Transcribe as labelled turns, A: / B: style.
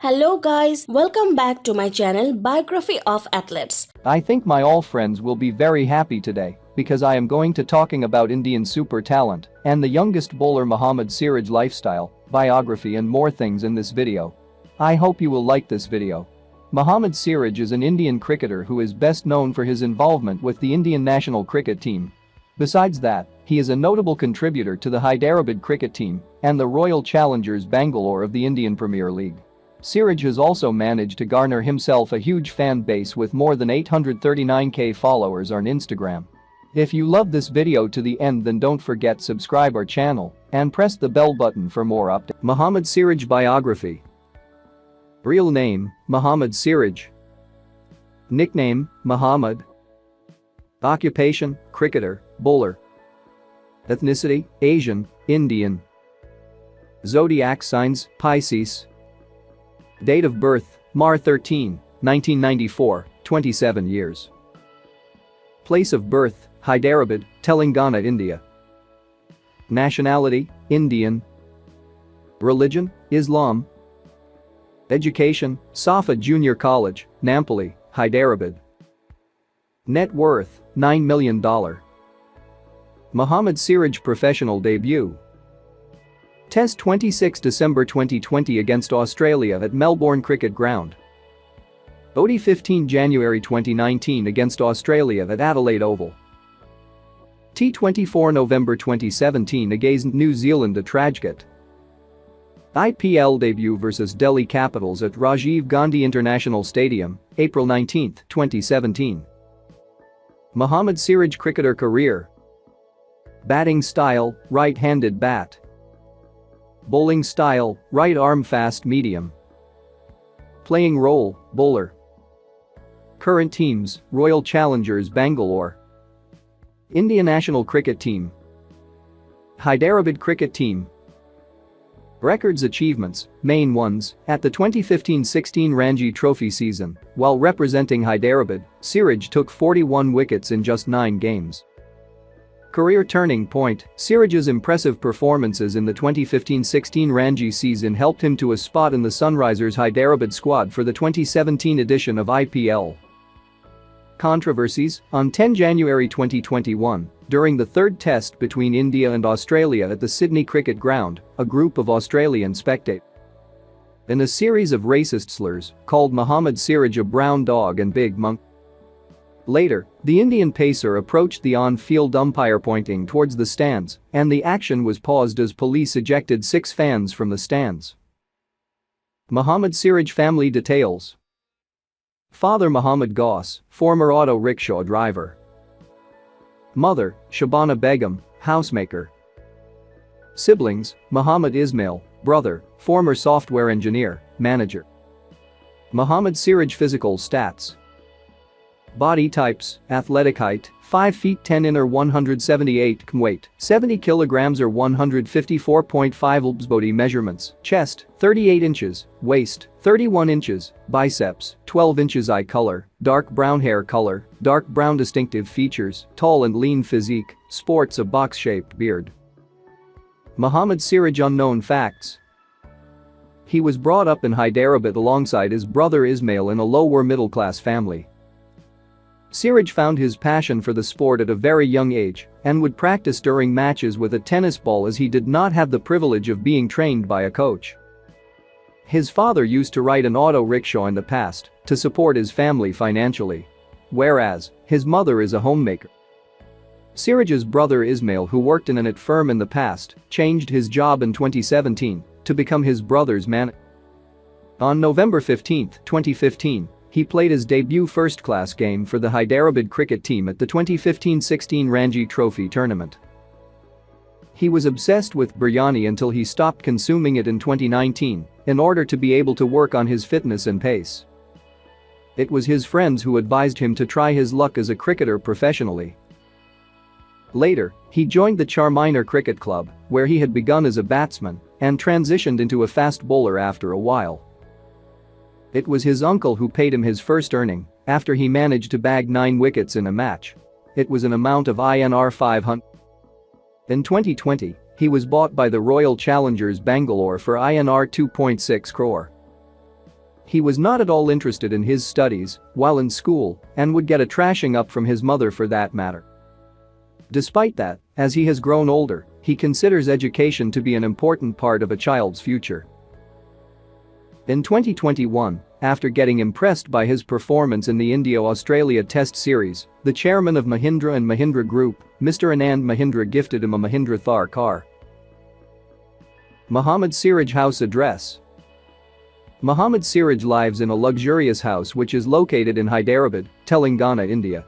A: Hello guys, welcome back to my channel Biography of Athletes.
B: I think my all friends will be very happy today because I am going to talking about Indian super talent and the youngest bowler Mohammed Siraj lifestyle, biography and more things in this video. I hope you will like this video. Mohammed Siraj is an Indian cricketer who is best known for his involvement with the Indian national cricket team. Besides that, he is a notable contributor to the Hyderabad cricket team and the Royal Challengers Bangalore of the Indian Premier League. Seeraj has also managed to garner himself a huge fan base with more than 839k followers on Instagram. If you love this video to the end, then don't forget subscribe our channel and press the bell button for more updates. Mohammed Siraj biography. Real name, Mohammed Siraj. Nickname, Mohammed. Occupation, cricketer, bowler. Ethnicity, Asian, Indian. Zodiac signs, Pisces. Date of birth, March 13, 1994, 27 years. Place of birth, Hyderabad, Telangana, India. Nationality, Indian. Religion, Islam. Education, Safa Junior College, Nampally, Hyderabad. Net worth, $9 million. Mohammed Siraj professional debut. Test 26 December 2020 against Australia at Melbourne Cricket Ground. ODI 15 January 2019 against Australia at Adelaide Oval. T24 November 2017 against New Zealand at Rajkot. IPL debut versus Delhi Capitals at Rajiv Gandhi International Stadium, April 19, 2017. Mohammed Siraj cricketer career. Batting style, right-handed bat. Bowling style, right arm fast medium. Playing role, bowler. Current teams, Royal Challengers Bangalore. India national cricket team. Hyderabad cricket team. Records achievements, main ones, at the 2015-16 Ranji Trophy season, while representing Hyderabad, Siraj took 41 wickets in just 9 games. Career turning point, Siraj's impressive performances in the 2015-16 Ranji season helped him to a spot in the Sunrisers Hyderabad squad for the 2017 edition of IPL. Controversies, on 10 January 2021, during the third test between India and Australia at the Sydney Cricket Ground, a group of Australian spectators, in a series of racist slurs, called Mohammed Siraj a brown dog and big monkey. Later, the Indian pacer approached the on-field umpire pointing towards the stands, and the action was paused as police ejected 6 fans from the stands. Mohammed Siraj family details. Father Muhammad Ghaus, former auto rickshaw driver. Mother, Shabana Begum, housemaker. Siblings, Muhammad Ismail, brother, former software engineer, manager. Mohammed Siraj physical stats. Body types, athletic height, 5 feet 10 in or 178 kg weight, 70 kilograms or 154.5 lbs. Body measurements, chest, 38 inches, waist, 31 inches, biceps, 12 inches. Eye color, dark brown. Hair color, dark brown. Distinctive features, tall and lean physique, sports a box-shaped beard. Mohammed Siraj unknown facts. He was brought up in Hyderabad alongside his brother Ismail in a lower middle-class family. Siraj found his passion for the sport at a very young age and would practice during matches with a tennis ball as he did not have the privilege of being trained by a coach. His father used to ride an auto rickshaw in the past to support his family financially, whereas his mother is a homemaker. Siraj's brother Ismail, who worked in an IT firm in the past, changed his job in 2017 to become his brother's manager. On November 15, 2015, he played his debut first-class game for the Hyderabad cricket team at the 2015-16 Ranji Trophy tournament. He was obsessed with biryani until he stopped consuming it in 2019 in order to be able to work on his fitness and pace. It was his friends who advised him to try his luck as a cricketer professionally. Later, he joined the Charminar Cricket Club, where he had begun as a batsman and transitioned into a fast bowler after a while. It was his uncle who paid him his first earning after he managed to bag 9 wickets in a match. It was an amount of INR 500. In 2020, he was bought by the Royal Challengers Bangalore for INR 2.6 crore. He was not at all interested in his studies while in school and would get a trashing up from his mother for that matter. Despite that, as he has grown older, he considers education to be an important part of a child's future. In 2021, after getting impressed by his performance in the India-Australia Test Series, the chairman of Mahindra and Mahindra Group, Mr. Anand Mahindra, gifted him a Mahindra Thar car. Mohammed Siraj house address. Mohammed Siraj lives in a luxurious house which is located in Hyderabad, Telangana, India.